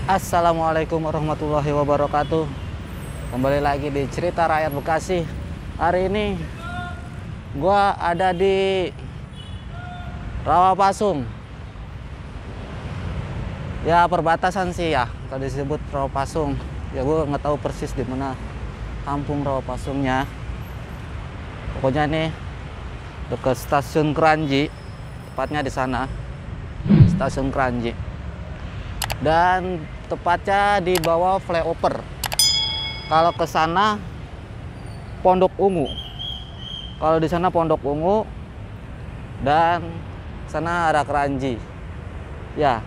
Assalamualaikum warahmatullahi wabarakatuh. Kembali lagi di Cerita Rakyat Bekasi. Hari ini gua ada di Rawapasung. Ya perbatasan sih ya, tadi disebut Rawapasung. Ya gua nggak tahu persis di mana kampung Rawapasungnya. Pokoknya nih dekat stasiun Kranji, tepatnya di sana. Stasiun Kranji. Dan tepatnya di bawah flyover. Kalau ke sana Pondok Ungu. Kalau di sana Pondok Ungu dan sana ada Kranji. Ya,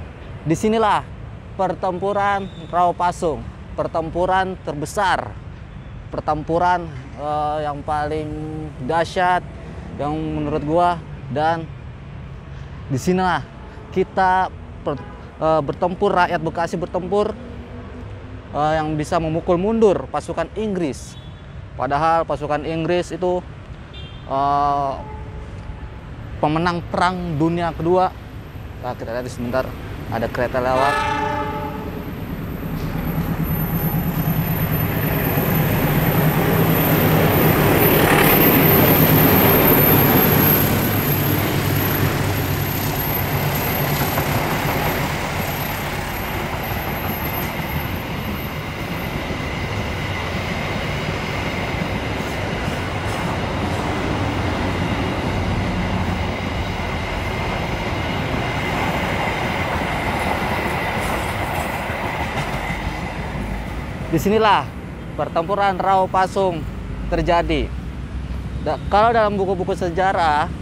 disinilah pertempuran Rawapasung, pertempuran terbesar, pertempuran yang paling dahsyat, yang menurut gua. Dan disinilah kita bertempur, rakyat Bekasi bertempur yang bisa memukul mundur pasukan Inggris. Padahal pasukan Inggris itu pemenang Perang Dunia Kedua. Nah, kita lihat sebentar, ada kereta lewat. Disinilah pertempuran Rawapasung terjadi. Kalau dalam buku-buku sejarah,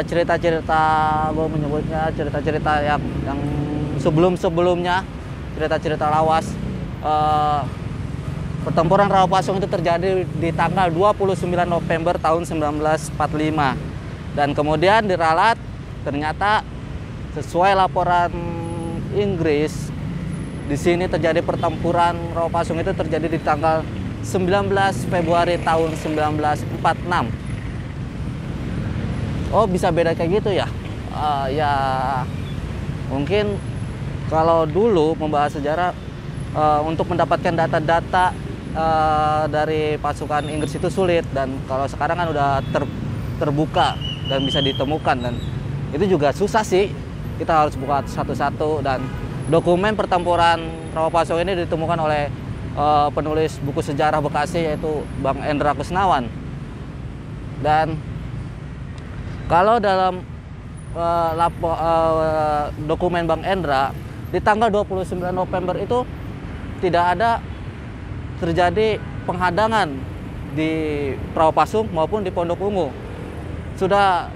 cerita-cerita, gue menyebutnya cerita-cerita yang sebelum-sebelumnya, cerita-cerita lawas, pertempuran Rawapasung itu terjadi di tanggal 29 November tahun 1945. Dan kemudian diralat, ternyata sesuai laporan Inggris, di sini terjadi pertempuran Rawapasung itu terjadi di tanggal 19 Februari tahun 1946. Oh, bisa beda kayak gitu ya? Ya mungkin kalau dulu membahas sejarah, untuk mendapatkan data-data dari pasukan Inggris itu sulit, dan kalau sekarang kan udah terbuka dan bisa ditemukan, dan itu juga susah sih. Kita harus buka satu-satu. Dan dokumen pertempuran Rawapasung ini ditemukan oleh penulis buku sejarah Bekasi, yaitu Bang Endra Kusnawan. Dan kalau dalam dokumen Bang Endra, di tanggal 29 November itu tidak ada terjadi penghadangan di Rawapasung maupun di Pondok Ungu. Sudah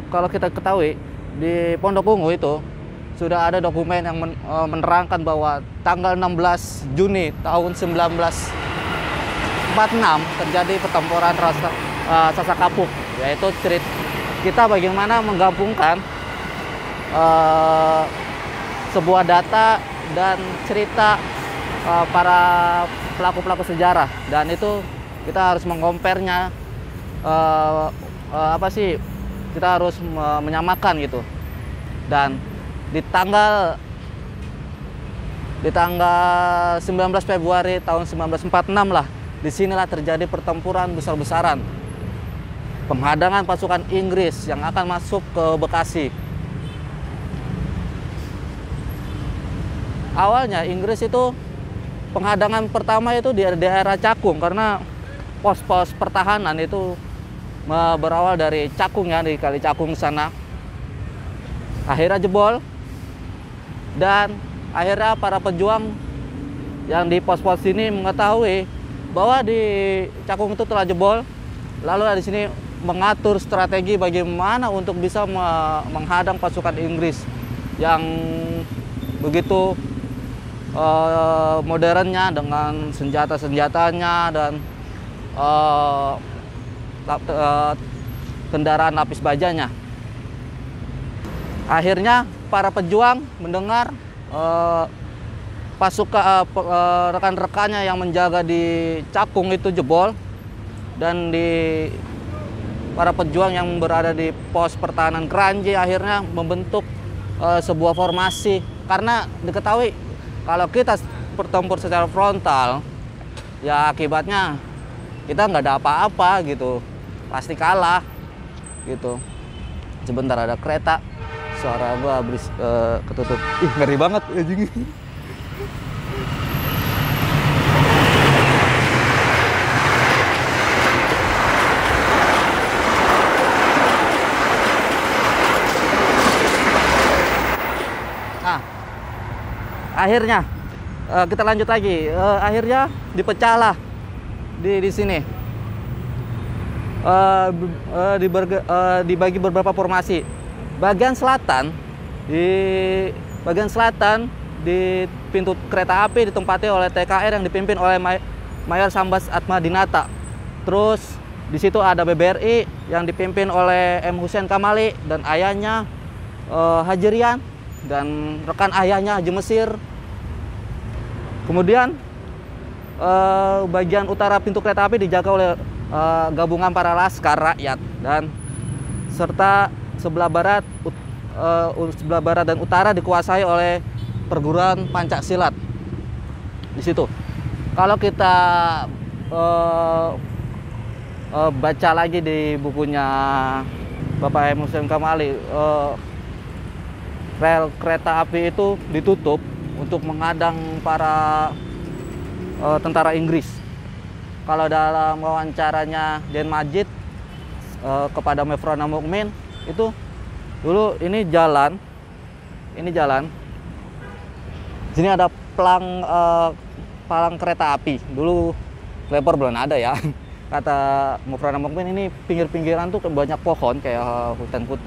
kalau kita ketahui, di Pondok Ungu itu sudah ada dokumen yang menerangkan bahwa tanggal 16 Juni tahun 1946 terjadi pertempuran Sasakapuk, yaitu cerita kita bagaimana menggabungkan sebuah data dan cerita para pelaku-pelaku sejarah, dan itu kita harus mengkomparnya, kita harus menyamakan gitu. Dan di tanggal 19 Februari tahun 1946 lah, disinilah terjadi pertempuran besar-besaran, penghadangan pasukan Inggris yang akan masuk ke Bekasi. Awalnya Inggris itu penghadangan pertama itu di daerah Cakung, karena pos-pos pertahanan itu berawal dari Cakung, ya, di Kali Cakung sana. Akhirnya jebol, dan akhirnya para pejuang yang di pos-pos ini mengetahui bahwa di Cakung itu telah jebol, lalu di sini mengatur strategi bagaimana untuk bisa menghadang pasukan Inggris yang begitu modernnya, dengan senjata-senjatanya dan kendaraan lapis bajanya. Akhirnya para pejuang mendengar rekan-rekannya yang menjaga di Cakung itu jebol, dan para pejuang yang berada di pos pertahanan Kranji akhirnya membentuk sebuah formasi, karena diketahui Kalau kita bertempur secara frontal, ya akibatnya kita nggak ada apa-apa gitu, pasti kalah gitu. Sebentar ada kereta, suara gua ketutup. Ih, ngeri banget anjing. Nah, akhirnya kita lanjut lagi. Akhirnya dipecahlah di sini. Dibagi beberapa formasi. Bagian selatan di pintu kereta api ditempati oleh TKR yang dipimpin oleh Mayor Sambas Atmadinata. Terus di situ ada BBRI yang dipimpin oleh M. Hussein Kamali dan ayahnya Haji Rian dan rekan ayahnya Haji Mesir. Kemudian bagian utara pintu kereta api dijaga oleh gabungan para laskar rakyat dan serta sebelah barat dan utara dikuasai oleh perguruan Pancak Silat. Di situ, kalau kita baca lagi di bukunya Bapak M. Hussein Kamali, rel kereta api itu ditutup untuk menghadang para tentara Inggris. Kalau dalam wawancaranya Den Majid kepada Mefrona Mukmin itu dulu ini jalan, sini ada palang kereta api. Dulu lebar belum ada ya. Kata Mefrona Mukmin, ini pinggir-pinggiran tuh banyak pohon kayak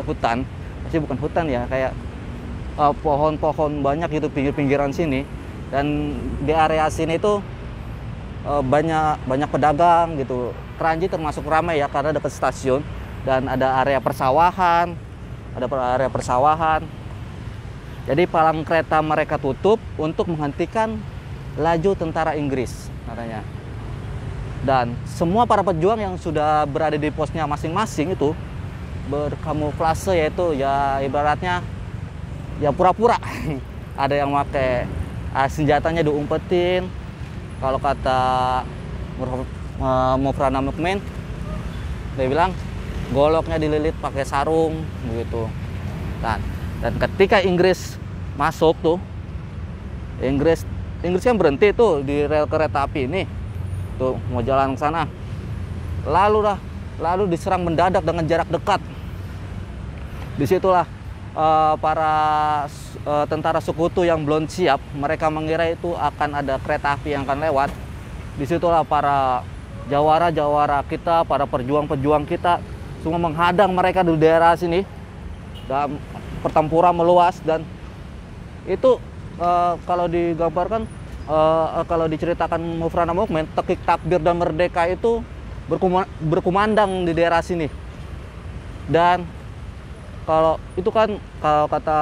hutan, masih bukan hutan ya, kayak pohon-pohon banyak gitu pinggir-pinggiran sini. Dan di area sini itu banyak pedagang gitu. Kranji termasuk ramai ya karena dekat stasiun dan ada area persawahan, Jadi palang kereta mereka tutup untuk menghentikan laju tentara Inggris katanya. Dan semua para pejuang yang sudah berada di posnya masing-masing itu berkamuflase, yaitu ya ibaratnya ya pura-pura. Ada yang pakai senjatanya diumpetin. Kalau kata Mefrona Mukmin, dia bilang goloknya dililit pakai sarung begitu. Dan ketika Inggris masuk tuh, Inggris kan berhenti tuh di rel kereta api ini, tuh mau jalan ke sana. Lalu diserang mendadak dengan jarak dekat. Disitulah para tentara sekutu yang belum siap, mereka mengira itu akan ada kereta api yang akan lewat. Disitulah para jawara-jawara kita, para perjuang-pejuang kita semua menghadang mereka di daerah sini. Dan pertempuran meluas, dan itu kalau digambarkan, kalau diceritakan Mefrona Mukmin, tekik takbir dan merdeka itu berkumandang di daerah sini. Dan kalau itu kan, kalau kata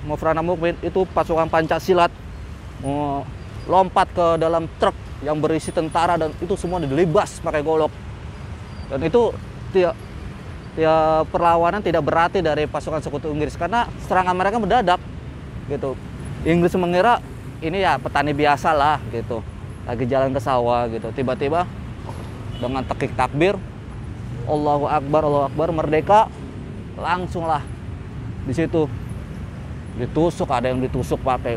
Mefrona Mukmin, itu pasukan Pancak-Silat lompat ke dalam truk yang berisi tentara dan itu semua dilibas pakai golok. Dan itu perlawanan tidak berarti dari pasukan sekutu Inggris karena serangan mereka mendadak gitu. Inggris mengira ini ya petani biasa lah gitu, lagi jalan ke sawah gitu. Tiba-tiba dengan tekik takbir, Allahu Akbar, merdeka, langsunglah di situ ditusuk. Ada yang ditusuk pakai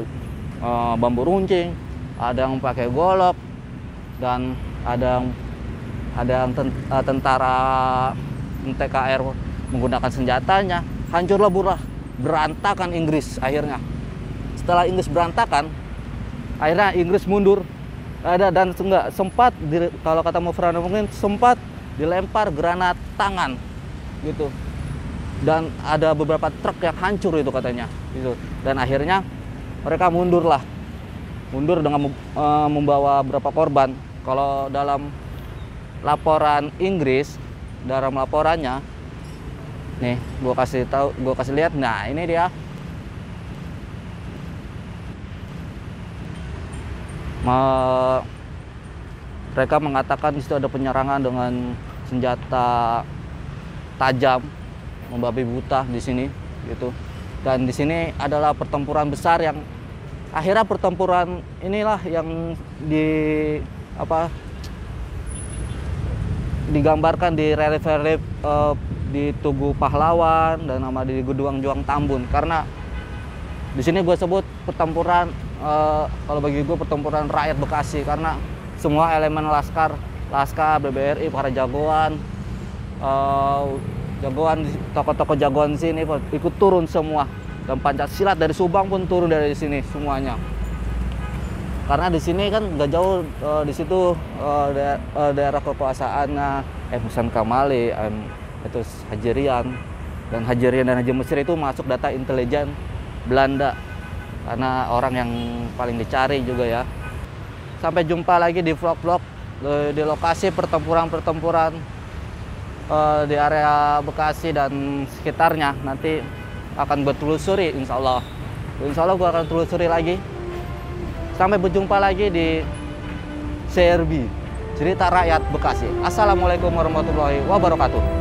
bambu runcing, ada yang pakai golok, dan ada yang tentara TKR menggunakan senjatanya. Hancurlah berantakan Inggris akhirnya. Setelah Inggris berantakan, akhirnya Inggris mundur. Dan sempat kalau kata Mefrona mungkin sempat dilempar granat tangan gitu. Dan ada beberapa truk yang hancur itu katanya gitu. Dan akhirnya mereka mundur dengan membawa beberapa korban. Kalau dalam laporan Inggris, dalam laporannya nih, gua kasih lihat. Nah, ini dia. Mereka mengatakan di situ ada penyerangan dengan senjata tajam, membabi buta di sini gitu. Dan di sini adalah pertempuran besar yang akhirnya pertempuran inilah yang digambarkan di relief-relief di Tugu Pahlawan dan nama di Gedung Juang Tambun. Karena di sini gue sebut pertempuran, kalau bagi gue pertempuran rakyat Bekasi, karena semua elemen laskar BBRI, para jagoan, tokoh-tokoh jagoan sini ikut turun semua, dan Pancasila dari Subang pun turun dari sini semuanya. Karena di sini kan nggak jauh, di situ daerah kekuasaannya Musan Kamali, itu Haji Rian dan Haji Mesir itu masuk data intelijen Belanda, karena orang yang paling dicari juga ya. Sampai jumpa lagi di vlog-vlog di lokasi pertempuran di area Bekasi dan sekitarnya. Nanti akan gue telusuri, insya Allah gue akan telusuri lagi. Sampai berjumpa lagi di CRB, Cerita Rakyat Bekasi. Assalamualaikum warahmatullahi wabarakatuh.